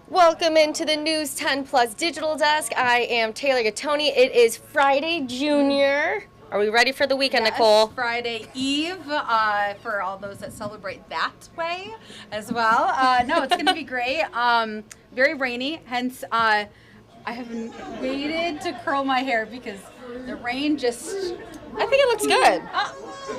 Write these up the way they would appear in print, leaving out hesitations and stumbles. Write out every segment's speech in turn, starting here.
Welcome into the News 10 Plus Digital Desk. I am Taylor Gattoni. It is Friday, Junior. Are we ready for the weekend, Yes, Nicole? Friday Eve for all those that celebrate that way as well. No, it's going to be great. Very rainy, hence I have waited to curl my hair because the rain just... I think it looks good.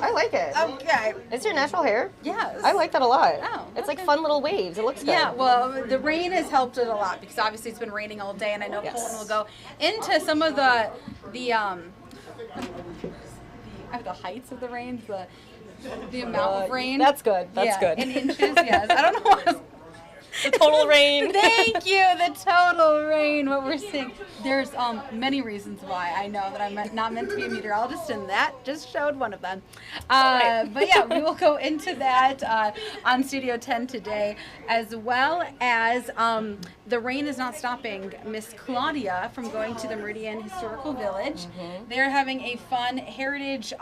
I like it. Okay. It's your natural hair? Yes. I like that a lot. Oh, it's like okay. fun little waves. It looks good. Yeah, well, the rain has helped it a lot because obviously it's been raining all day, and I know Yes. Colton will go into some of the heights of the rain, the amount of rain. That's good. That's good. In inches, yes. I don't know what. The total rain. Thank you, the total rain. What we're seeing. There's many reasons why I know that I'm not meant to be a meteorologist, and that just showed one of them. But yeah, we will go into that on Studio 10 today, as well as the rain is not stopping Miss Claudia from going to the Meridian Historical Village. Mm-hmm. They're having a fun heritage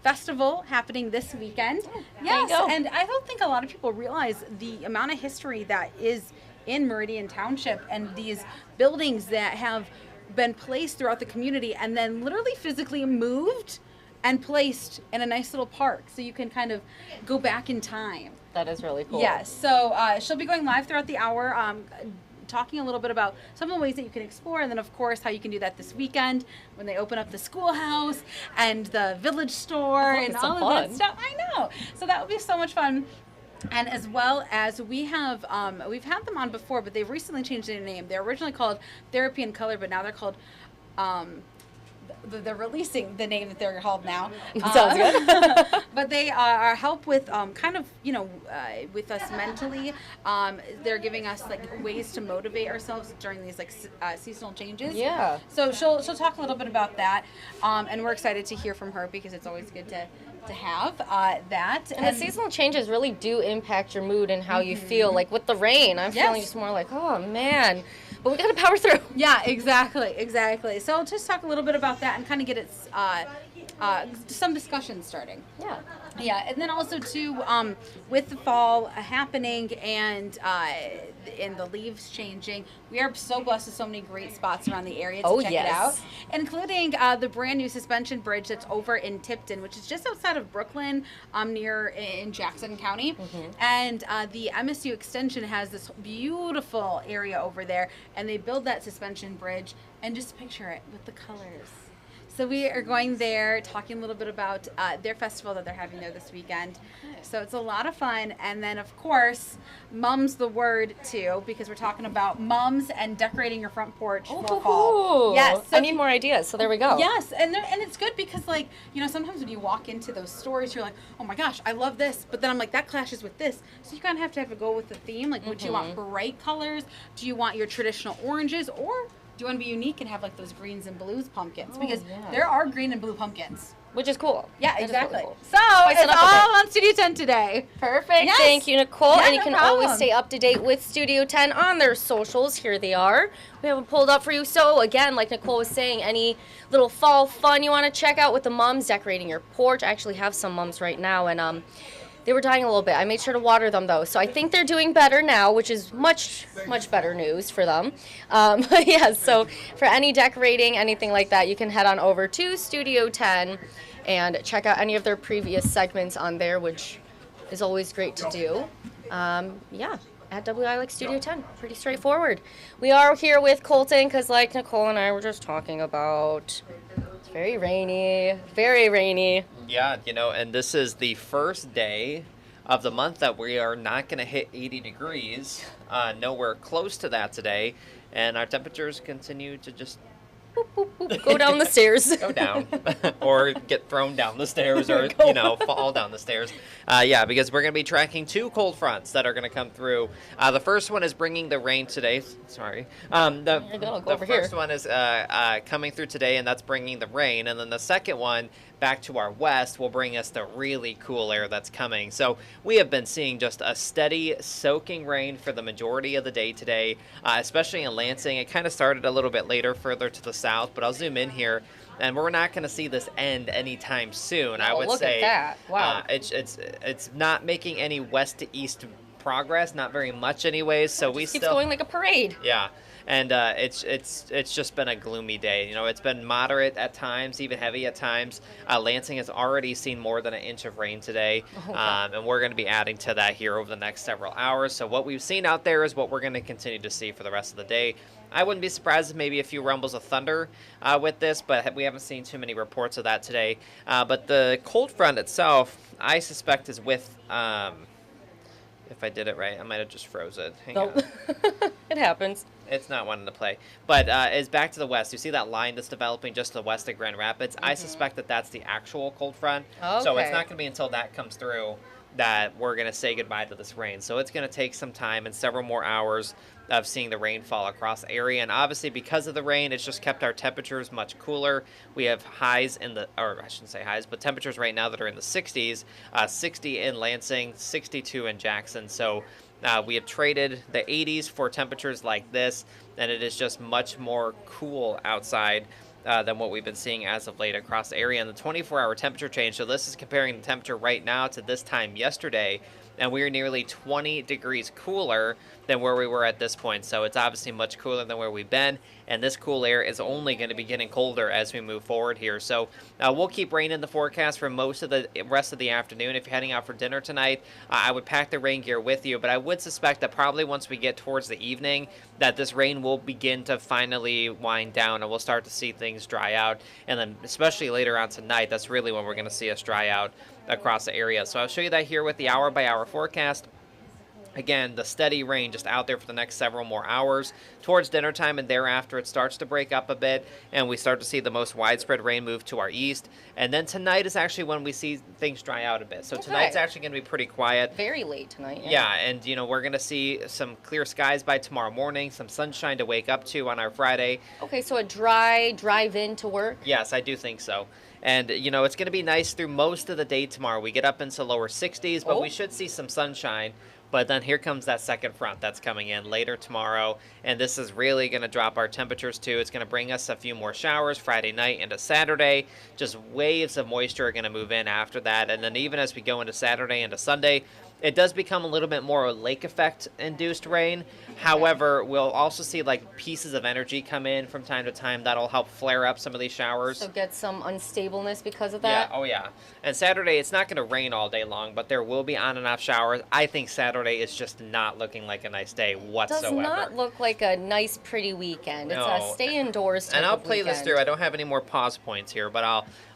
festival happening this weekend. There you go. And I don't think a lot of people realize the amount of history that is in Meridian Township and these buildings that have been placed throughout the community and then literally physically moved and placed in a nice little park so you can kind of go back in time. That is really cool. Yes, so she'll be going live throughout the hour, talking a little bit about some of the ways that you can explore, and then of course how you can do that this weekend when they open up the schoolhouse and the village store and all of that stuff. I know. So that would be so much fun. And as well as we've had them on before, but they've recently changed their name. They're originally called Therapy in Color, but now they're called they're releasing the name that they're called now. Sounds good. But they are help with with us mentally. They're giving us like ways to motivate ourselves during these seasonal changes. Yeah. So she'll talk a little bit about that, and we're excited to hear from her because it's always good to have that. And the seasonal changes really do impact your mood and how you feel. Like with the rain, I'm feeling just more like, oh man, but we got to power through. Yeah, exactly. So I'll just talk a little bit about that and kind of get some discussion starting. Yeah, and then also too, with the fall happening and the leaves changing, we are so blessed with so many great spots around the area to check it out, including the brand new suspension bridge that's over in Tipton, which is just outside of Brooklyn, near in Jackson County. Mm-hmm. And the MSU extension has this beautiful area over there, and they build that suspension bridge, and just picture it with the colors. So we are going there, talking a little bit about their festival that they're having there this weekend. So it's a lot of fun. And then, of course, mum's the word, too, because we're talking about mums and decorating your front porch for fall. Yes. So I need more ideas, so there we go. Yes, and it's good because, sometimes when you walk into those stores, you're like, oh, my gosh, I love this. But then I'm like, that clashes with this. So you kind of have to go with the theme. Like, would you want bright colors? Do you want your traditional oranges? Or do you want to be unique and have those greens and blues pumpkins? Because there are green and blue pumpkins. Which is cool. Yeah, That exactly. Really cool. So it's all on Studio 10 today. Perfect. Yes. Thank you, Nicole. Yeah, and you no can problem. always stay up to date with Studio 10 on their socials. Here they are. We have them pulled up for you. So again, like Nicole was saying, any little fall fun you want to check out with the moms, decorating your porch. I actually have some moms right now, and they were dying a little bit. I made sure to water them, though. So I think they're doing better now, which is much, much better news for them. But yeah, so for any decorating, anything like that, you can head on over to Studio 10 and check out any of their previous segments on there, which is always great to do. At WI like Studio 10. Pretty straightforward. We are here with Colton because, like Nicole and I were just talking about, it's very rainy. Very rainy. Yeah, and this is the first day of the month that we are not going to hit 80 degrees. Nowhere close to that today. And our temperatures continue to just boop, boop, boop, go down the stairs. Go down. Or get thrown down the stairs or, fall down the stairs. Because we're going to be tracking two cold fronts that are going to come through. The first one is bringing the rain today. Sorry. The first one is coming through today, and that's bringing the rain. And then the second one, back to our west, will bring us the really cool air that's coming. So we have been seeing just a steady soaking rain for the majority of the day today, especially in Lansing. It kind of started a little bit later further to the south, but I'll zoom in here, and we're not going to see this end anytime soon. I would look say at that. Wow. it's not making any west to east progress, not very much anyways. So we keeps still going like a parade. Yeah. And it's just been a gloomy day. You know, it's been moderate at times, even heavy at times. Lansing has already seen more than an inch of rain today, and we're going to be adding to that here over the next several hours. So what we've seen out there is what we're going to continue to see for the rest of the day. I wouldn't be surprised if maybe a few rumbles of thunder with this, but we haven't seen too many reports of that today. But the cold front itself, I suspect, is with... if I did it right, I might have just froze it. Hang on. It happens. It's not wanting to play. But it's back to the west. You see that line that's developing just to the west of Grand Rapids? I suspect that that's the actual cold front. Okay. So it's not going to be until that comes through that we're going to say goodbye to this rain. So it's going to take some time and several more hours of seeing the rain fall across the area. And obviously because of the rain, it's just kept our temperatures much cooler. We have highs in the, or I shouldn't say highs, but temperatures right now that are in the 60s, 60 in Lansing, 62 in Jackson. So we have traded the 80s for temperatures like this, and it is just much more cool outside than what we've been seeing as of late across the area. And the 24-hour temperature change, so this is comparing the temperature right now to this time yesterday, and we are nearly 20 degrees cooler than where we were at this point. So it's obviously much cooler than where we've been, and this cool air is only going to be getting colder as we move forward here. So we'll keep rain in the forecast for most of the rest of the afternoon. If you're heading out for dinner tonight, I would pack the rain gear with you, but I would suspect that probably once we get towards the evening that this rain will begin to finally wind down, and we'll start to see things dry out. And then especially later on tonight, that's really when we're going to see us dry out across the area. So I'll show you that here with the hour-by-hour forecast. Again, the steady rain just out there for the next several more hours. Towards dinner time and thereafter, it starts to break up a bit, and we start to see the most widespread rain move to our east. And then tonight is actually when we see things dry out a bit. So tonight's actually going to be pretty quiet. Very late tonight. Yeah, and you know, we're going to see some clear skies by tomorrow morning, some sunshine to wake up to on our Friday. Okay, so a dry drive-in to work? Yes, I do think so. And, you know, it's going to be nice through most of the day tomorrow. We get up into lower 60s, but we should see some sunshine. But then here comes that second front that's coming in later tomorrow, and this is really going to drop our temperatures too. It's going to bring us a few more showers Friday night into Saturday. Just waves of moisture are going to move in after that, and then even as we go into Saturday into Sunday, it does become a little bit more lake effect induced rain. However, we'll also see like pieces of energy come in from time to time that'll help flare up some of these showers. So get some unstableness because of that? Yeah, oh yeah. And Saturday, it's not going to rain all day long, but there will be on and off showers. I think Saturday is just not looking like a nice day whatsoever. Does not look like a nice, pretty weekend. No. It's a stay indoors type And I'll of play this weekend. through. I don't have any more pause points here, but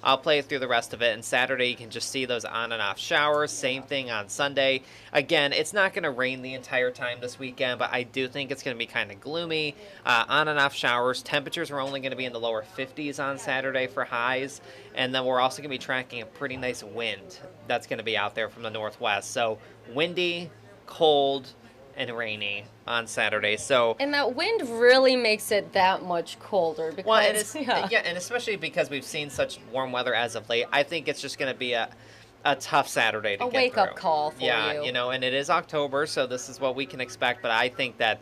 I'll play through the rest of it. And Saturday, you can just see those on and off showers. Same thing on Sunday. Again, it's not going to rain the entire time this weekend, but I do think it's going to be kind of gloomy. On and off showers. Temperatures are only going to be in the lower 50s on Saturday for highs. And then we're also going to be tracking a pretty nice wind that's going to be out there from the northwest. So windy, cold, and rainy on Saturday. So and that wind really makes it that much colder. Because, well, and it's, yeah, and especially because we've seen such warm weather as of late, I think it's just going to be a tough Saturday to get through. A wake-up call for you. Yeah, you know, and it is October, so this is what we can expect. But I think that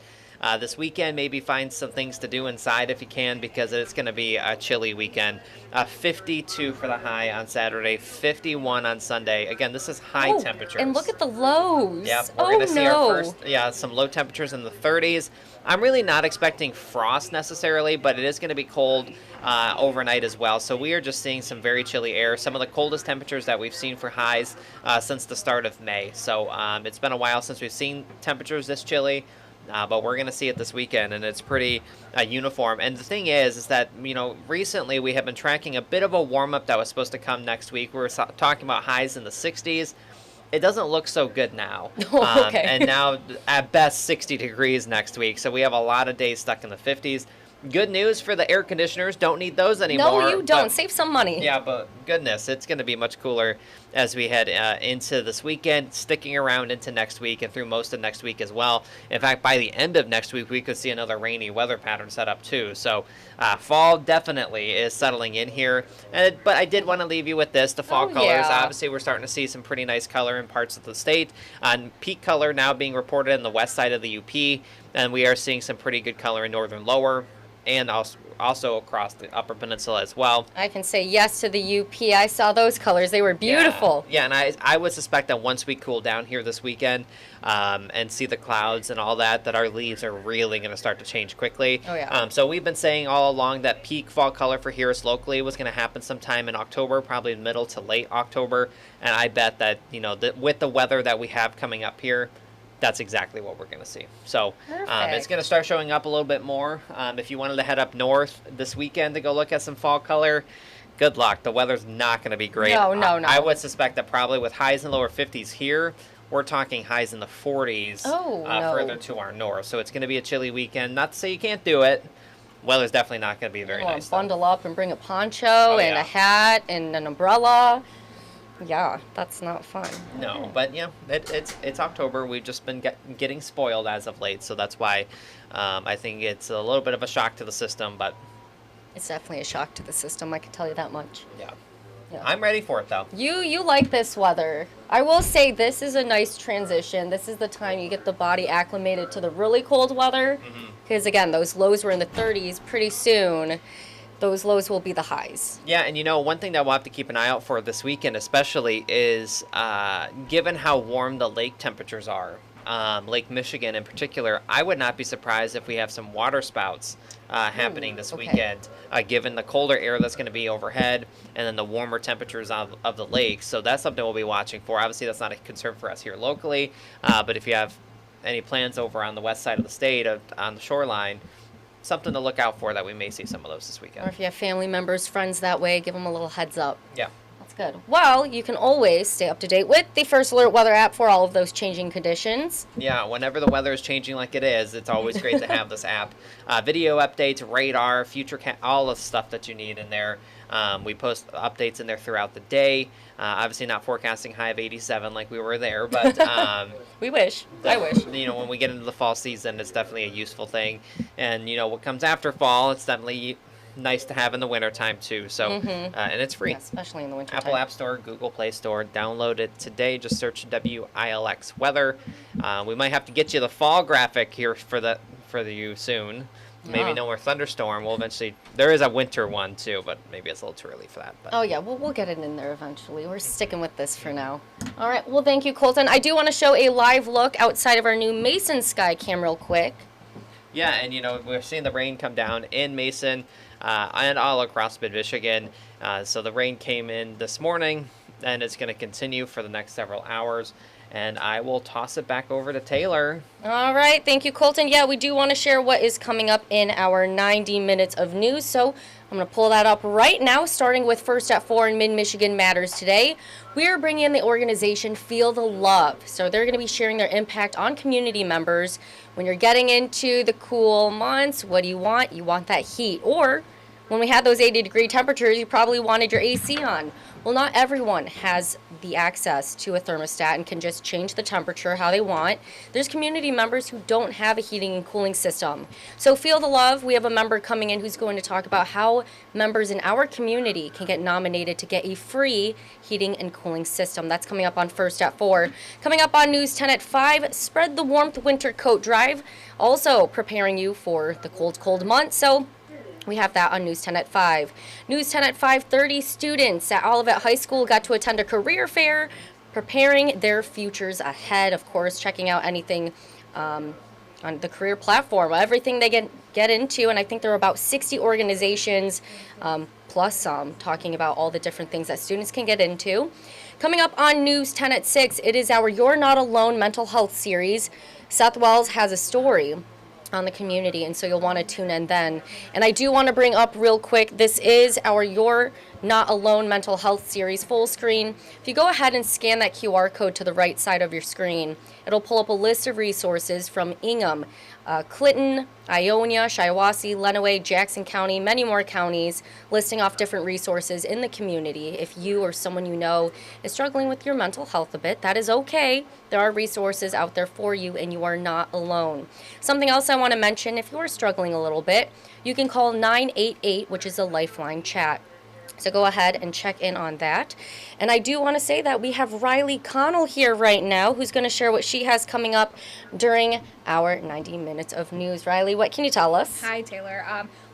this weekend, maybe find some things to do inside if you can, because it's going to be a chilly weekend. 52 for the high on Saturday, 51 on Sunday. Again, this is high temperatures. And look at the lows. Yep, we're going to see our first, some low temperatures in the 30s. I'm really not expecting frost necessarily, but it is going to be cold overnight as well. So we are just seeing some very chilly air, some of the coldest temperatures that we've seen for highs since the start of May. So it's been a while since we've seen temperatures this chilly. But we're going to see it this weekend, and it's pretty uniform. And the thing is that, you know, recently we have been tracking a bit of a warm-up that was supposed to come next week. We were talking about highs in the 60s. It doesn't look so good now. Okay. And now, at best, 60 degrees next week. So we have a lot of days stuck in the 50s. Good news for the air conditioners. Don't need those anymore. No, you don't. Save some money. Yeah, but goodness, it's going to be much cooler as we head into this weekend, sticking around into next week and through most of next week as well. In fact, by the end of next week, we could see another rainy weather pattern set up too. So fall definitely is settling in here. But I did want to leave you with this, the fall colors. Yeah. Obviously, we're starting to see some pretty nice color in parts of the state. Peak color now being reported in the west side of the UP, and we are seeing some pretty good color in northern lower. and also across the Upper Peninsula as well. I can say yes to the UP. I saw those colors. They were beautiful. Yeah, and I would suspect that once we cool down here this weekend and see the clouds and all that our leaves are really going to start to change quickly. Oh, yeah. So we've been saying all along that peak fall color for here locally was going to happen sometime in October, probably middle to late October. And I bet that, with the weather that we have coming up here, that's exactly what we're going to see. So it's going to start showing up a little bit more. If you wanted to head up north this weekend to go look at some fall color, good luck. The weather's not going to be great. No. I would suspect that probably with highs in the lower 50s here, we're talking highs in the 40s further to our north. So it's going to be a chilly weekend. Not to say you can't do it. Weather's definitely not going to be very nice. Bundle up and bring a poncho and a hat and an umbrella. Yeah, that's not fun. No, but it's October. We've just been getting spoiled as of late, so that's why I think it's a little bit of a shock to the system, but it's definitely a shock to the system. I can tell you that much. Yeah. I'm ready for it though. You like this weather. I will say this is a nice transition. This is the time you get the body acclimated to the really cold weather, because again, those lows were in the 30s. Pretty soon those lows will be the highs. Yeah, and one thing that we'll have to keep an eye out for this weekend especially is given how warm the lake temperatures are, Lake Michigan in particular, I would not be surprised if we have some water spouts happening this weekend, given the colder air that's going to be overhead and then the warmer temperatures of the lake. So that's something we'll be watching for. Obviously, that's not a concern for us here locally, but if you have any plans over on the west side of the state on the shoreline, something to look out for that we may see some of those this weekend. Or if you have family members, friends that way, give them a little heads up. Yeah. That's good. Well, you can always stay up to date with the First Alert weather app for all of those changing conditions. Yeah, whenever the weather is changing like it is, it's always great to have this app. Video updates, radar, all the stuff that you need in there. We post updates in there throughout the day. Obviously not forecasting high of 87 like we were there, but we wish. I wish. When we get into the fall season, it's definitely a useful thing. And what comes after fall, it's definitely nice to have in the wintertime too. So and it's free. Yeah, especially in the winter. Apple App Store, Google Play Store. Download it today. Just search WILX weather. We might have to get you the fall graphic here for you soon. Maybe no more thunderstorm. We'll eventually. There is a winter one too, but maybe it's a little too early for that. But. Oh yeah, we'll get it in there eventually. We're sticking with this for now. All right. Well, thank you, Colton. I do want to show a live look outside of our new Mason sky cam real quick. Yeah, and we're seeing the rain come down in Mason and all across mid-Michigan. So the rain came in this morning, and it's going to continue for the next several hours. And I will toss it back over to Taylor. All right. Thank you, Colton. Yeah, we do want to share what is coming up in our 90 minutes of news. So I'm going to pull that up right now, starting with First at 4 in Mid-Michigan Matters today. We are bringing in the organization Feel the Love. So they're going to be sharing their impact on community members. When you're getting into the cool months, what do you want? You want that heat. Or when we had those 80-degree temperatures, you probably wanted your AC on. Well, not everyone has the access to a thermostat and can just change the temperature how they want. There's community members who don't have a heating and cooling system. So Feel the Love, we have a member coming in who's going to talk about how members in our community can get nominated to get a free heating and cooling system. That's coming up on First at 4. Coming up on News 10 at 5, Spread the Warmth Winter Coat Drive, also preparing you for the cold months. So we have that on News 10 at 5. News 10 at 5:30, students at Olivet High School got to attend a career fair, preparing their futures ahead. Of course, checking out anything on the career platform, everything they get into. And I think there are about 60 organizations, plus some, talking about all the different things that students can get into. Coming up on News 10 at 6, it is our You're Not Alone mental health series. Seth Wells has a story on the community, and so you'll want to tune in then. And I do want to bring up real quick, this is our You're Not Alone mental health series full screen. If you go ahead and scan that QR code to the right side of your screen, it'll pull up a list of resources from Ingham, Clinton, Ionia, Shiawassee, Lenawee, Jackson County, many more counties, listing off different resources in the community. If you or someone you know is struggling with your mental health a bit, that is okay. There are resources out there for you, and you are not alone. Something else I want to mention, if you're struggling a little bit, you can call 988, which is a Lifeline chat. So go ahead and check in on that. And I do want to say that we have Riley Connell here right now, who's going to share what she has coming up during our 90 minutes of news. Riley, what can you tell us? Hi, Taylor.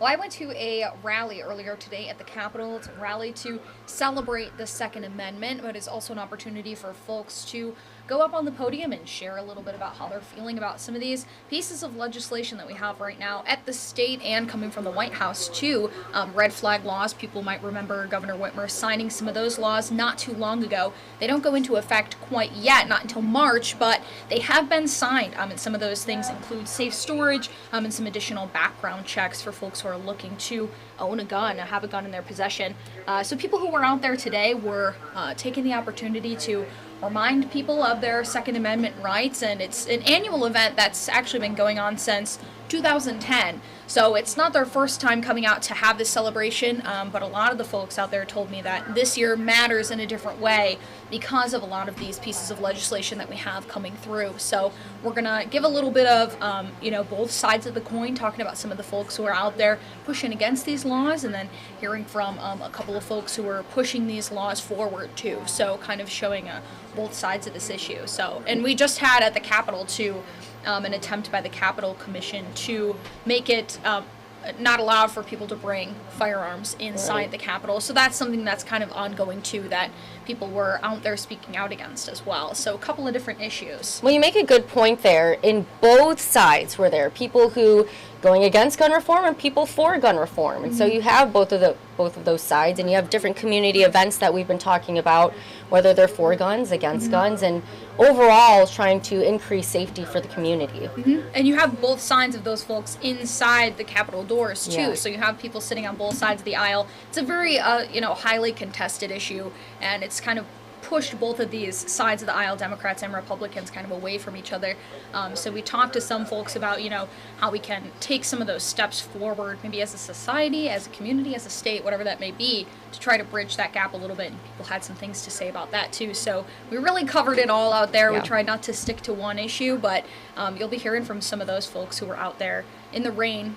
Well, I went to a rally earlier today at the Capitol. It's a rally to celebrate the Second Amendment, but it's also an opportunity for folks to go up on the podium and share a little bit about how they're feeling about some of these pieces of legislation that we have right now at the state and coming from the White House too. Red flag laws, people might remember Governor Whitmer signing some of those laws not too long ago. They don't go into effect quite yet, not until March, but they have been signed. And some of those things include safe storage and some additional background checks for folks who are looking to own a gun, have a gun in their possession. So people who were out there today were taking the opportunity to remind people of their Second Amendment rights, and it's an annual event that's actually been going on since 2010. So it's not their first time coming out to have this celebration, but a lot of the folks out there told me that this year matters in a different way because of a lot of these pieces of legislation that we have coming through. So we're gonna give a little bit of, both sides of the coin, talking about some of the folks who are out there pushing against these laws, and then hearing from a couple of folks who are pushing these laws forward too. So kind of showing both sides of this issue. So, and we just had at the Capitol too, an attempt by the Capitol Commission to make it not allowed for people to bring firearms inside the Capitol. So that's something that's kind of ongoing too, that people were out there speaking out against as well. So a couple of different issues. Well, you make a good point there. In both sides were there people who going against gun reform and people for gun reform. And so you have both of those sides, and you have different community events that we've been talking about, whether they're for guns, against guns, and overall trying to increase safety for the community. And you have both sides of those folks inside the Capitol doors too. Yeah. So you have people sitting on both sides of the aisle. It's a very highly contested issue, and it's kind of pushed both of these sides of the aisle, Democrats and Republicans, kind of away from each other. So we talked to some folks about, how we can take some of those steps forward, maybe as a society, as a community, as a state, whatever that may be, to try to bridge that gap a little bit. And people had some things to say about that too. So we really covered it all out there. Yeah. We tried not to stick to one issue, but you'll be hearing from some of those folks who were out there in the rain,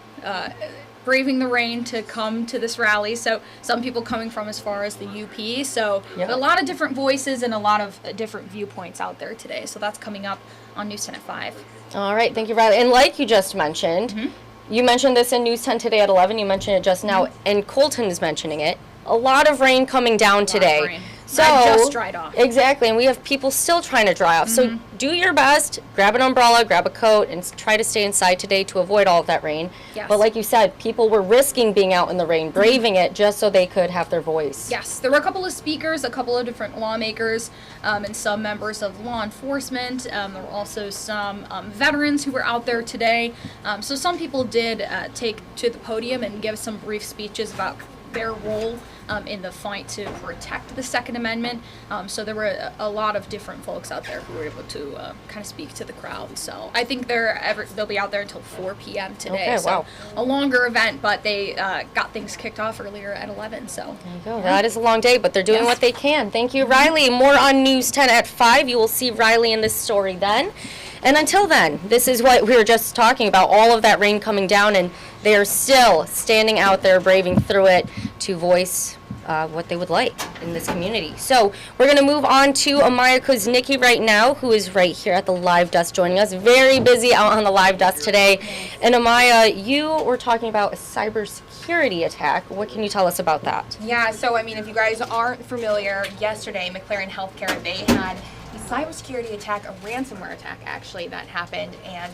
braving the rain to come to this rally. So some people coming from as far as the UP. So a lot of different voices and a lot of different viewpoints out there today. So that's coming up on News 10 at 5. All right, thank you, Riley. And like you just mentioned, you mentioned this in News 10 today at 11. You mentioned it just now, and Colton is mentioning it. A lot of rain coming down today. So that just dried off. Exactly, and we have people still trying to dry off. So do your best, grab an umbrella, grab a coat, and try to stay inside today to avoid all of that rain. Yes. But like you said, people were risking being out in the rain, braving it just so they could have their voice. Yes, there were a couple of speakers, a couple of different lawmakers, and some members of law enforcement. There were also some veterans who were out there today. So some people did take to the podium and give some brief speeches about their role in the fight to protect the Second Amendment. So there were a lot of different folks out there who were able to kind of speak to the crowd. So I think they'll be out there until 4 p.m. today. Okay, so wow. a longer event, but they got things kicked off earlier at 11. So There you go. That is a long day, but they're doing what they can. Thank you, Riley. More on News 10 at 5. You will see Riley in this story then. And until then, this is what we were just talking about, all of that rain coming down, and they are still standing out there braving through it to voice what they would like in this community. So we're going to move on to Amaya Kuznicki right now, who is right here at the live desk joining us. Very busy out on the live desk today. And Amaya, you were talking about a cybersecurity attack. What can you tell us about that? Yeah, so if you guys aren't familiar, yesterday McLaren Healthcare, they had a cybersecurity attack, a ransomware attack actually that happened. And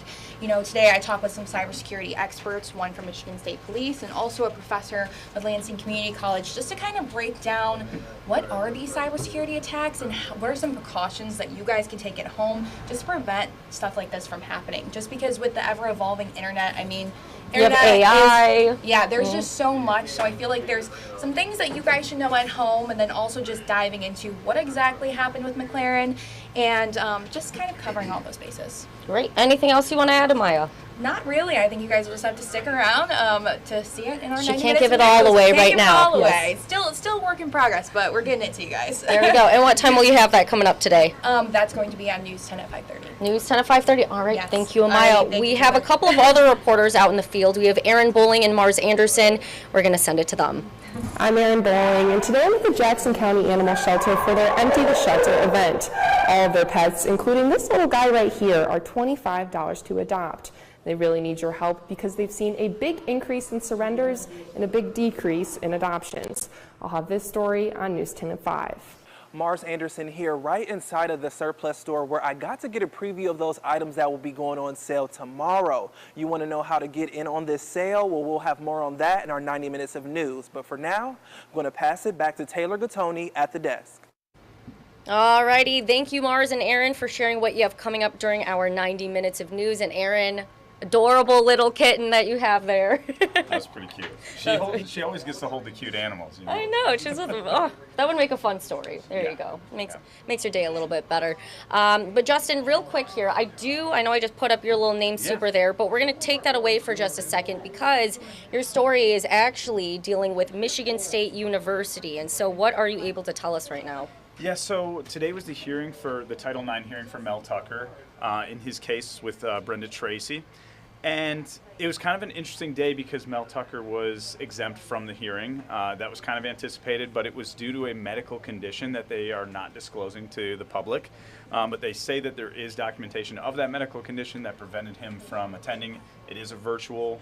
today I talked with some cybersecurity experts, one from Michigan State Police and also a professor of Lansing Community College, just to kind of break down what are these cybersecurity attacks and what are some precautions that you guys can take at home just to prevent stuff like this from happening. Just because with the ever-evolving internet, You have AI. There's just so much. So I feel like there's some things that you guys should know at home, and then also just diving into what exactly happened with McLaren and just kind of covering all those bases. Great. Anything else you want to add, Amaya? Not really. I think you guys will just have to stick around to see it in our 90 She can't minutes give it of all videos. away Can't right give it now. all Yes. away. Still a work in progress, but we're getting it to you guys. There we go. And what time will you have that coming up today? That's going to be on News 10 at 5:30. News 10 at 5:30. All right. Yes. Thank you, All Amaya. right, thank We you, have a Heather. couple of other reporters out in the field. We have Aaron Bowling and Mars Anderson. We're going to send it to them. I'm Erin Bowling, and today I'm at the Jackson County Animal Shelter for their Empty the Shelter event. All of their pets, including this little guy right here, are $25 to adopt. They really need your help because they've seen a big increase in surrenders and a big decrease in adoptions. I'll have this story on News 10 at 5. Mars Anderson here, right inside of the surplus store where I got to get a preview of those items that will be going on sale tomorrow. You want to know how to get in on this sale? Well, we'll have more on that in our 90 minutes of news. But for now, I'm going to pass it back to Taylor Gattoni at the desk. Alrighty, thank you, Mars and Aaron, for sharing what you have coming up during our 90 minutes of news. And Aaron, adorable little kitten that you have there. That's pretty cute. She always gets to hold the cute animals. You know? I know. She's that would make a fun story. There you go. Makes your day a little bit better. But Justin, real quick here, I know I just put up your little name super there, but we're going to take that away for just a second because your story is actually dealing with Michigan State University. And so what are you able to tell us right now? Yeah, so today was the hearing for the Title IX hearing for Mel Tucker in his case with Brenda Tracy. And it was kind of an interesting day because Mel Tucker was exempt from the hearing. That was kind of anticipated, but it was due to a medical condition that they are not disclosing to the public. But they say that there is documentation of that medical condition that prevented him from attending. It is a virtual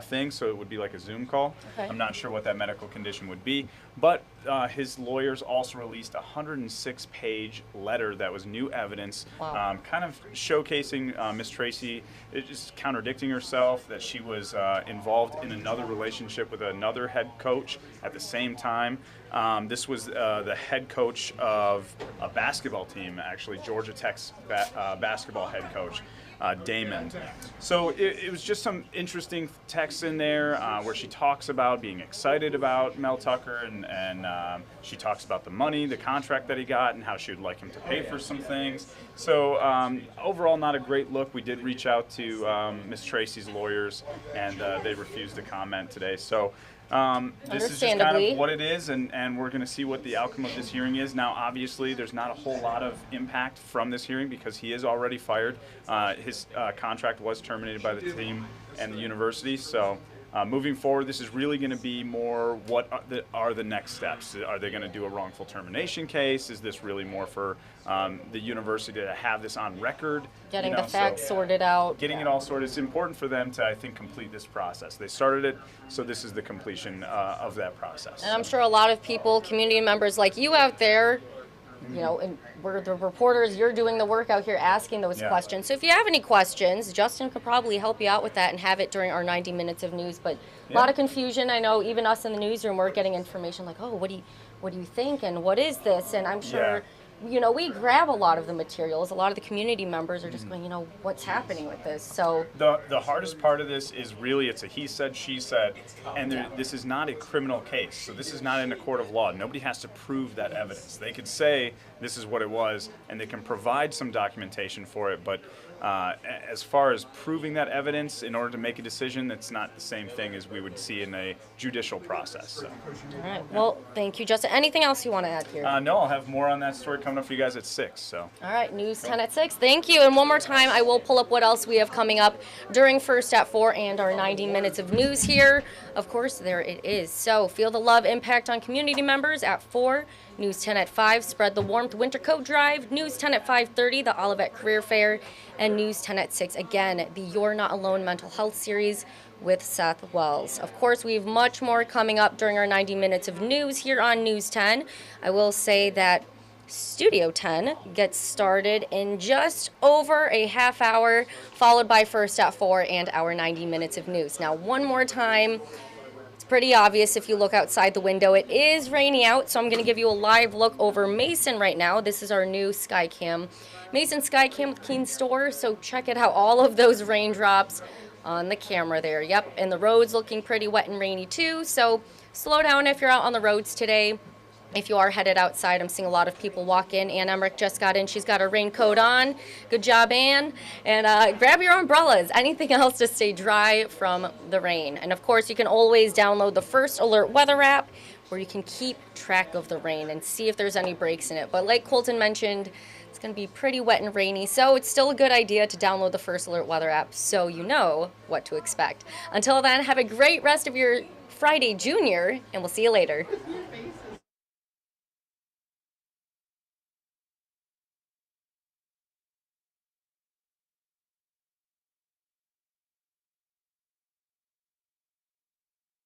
thing, so it would be like a Zoom call. Okay. I'm not sure what that medical condition would be, but his lawyers also released a 106-page letter that was new evidence, kind of showcasing Miss Tracy just contradicting herself, that she was involved in another relationship with another head coach at the same time. This was the head coach of a basketball team, actually, Georgia Tech's basketball head coach. Damon. So it was just some interesting texts in there where she talks about being excited about Mel Tucker and she talks about the money, the contract that he got, and how she would like him to pay for some things. So overall, not a great look. We did reach out to Miss Tracy's lawyers, and they refused to comment today. So this is just kind of what it is, and we're going to see what the outcome of this hearing is. Now, obviously, there's not a whole lot of impact from this hearing because he is already fired. His contract was terminated by the team and the university. So moving forward, this is really going to be more what are the next steps. Are they going to do a wrongful termination case? Is this really more for the university to have this on record? Getting the facts sorted out. Getting it all sorted. It's important for them to, I think, complete this process. They started it, so this is the completion of that process. And I'm sure a lot of people, community members like you out there, you know, and we're the reporters, you're doing the work out here asking those questions. So if you have any questions, Justin could probably help you out with that and have it during our 90 minutes of news. But a lot of confusion. I know even us in the newsroom, we're getting information like, oh, what do you think? And what is this? And I'm sure, you know, we grab a lot of the materials. A lot of the community members are just going, you know, what's happening with this? So the hardest part of this is really it's a he said, she said, and this is not a criminal case. So this is not in a court of law. Nobody has to prove that evidence. They could say this is what it was, and they can provide some documentation for it, but as far as proving that evidence in order to make a decision, that's not the same thing as we would see in a judicial process. So. All right. Well, thank you, Justin. Anything else you want to add here? No, I'll have more on that story coming up for you guys at 6. So. All right, News 10 at 6. Thank you. And one more time, I will pull up what else we have coming up during First at 4 and our 90 minutes of news here. Of course, there it is. So feel the love impact on community members at 4. News 10 at 5, Spread the Warmth Winter Coat Drive. News 10 at 5:30, the Olivet Career Fair. And News 10 at 6, again, the You're Not Alone Mental Health Series with Seth Wells. Of course, we have much more coming up during our 90 minutes of news here on News 10. I will say that Studio 10 gets started in just over a half hour, followed by First at 4 and our 90 minutes of news. Now, one more time, pretty obvious if you look outside the window. It is rainy out, so I'm going to give you a live look over Mason right now. This is our new Skycam. Mason Skycam with Keen Store, so check it out. All of those raindrops on the camera there. Yep, and the road's looking pretty wet and rainy too, so slow down if you're out on the roads today. If you are headed outside, I'm seeing a lot of people walk in. Ann Emmerich just got in. She's got her raincoat on. Good job, Ann. And grab your umbrellas. Anything else to stay dry from the rain. And, of course, you can always download the First Alert Weather app where you can keep track of the rain and see if there's any breaks in it. But like Colton mentioned, it's going to be pretty wet and rainy, so it's still a good idea to download the First Alert Weather app so you know what to expect. Until then, have a great rest of your Friday, Junior, and we'll see you later.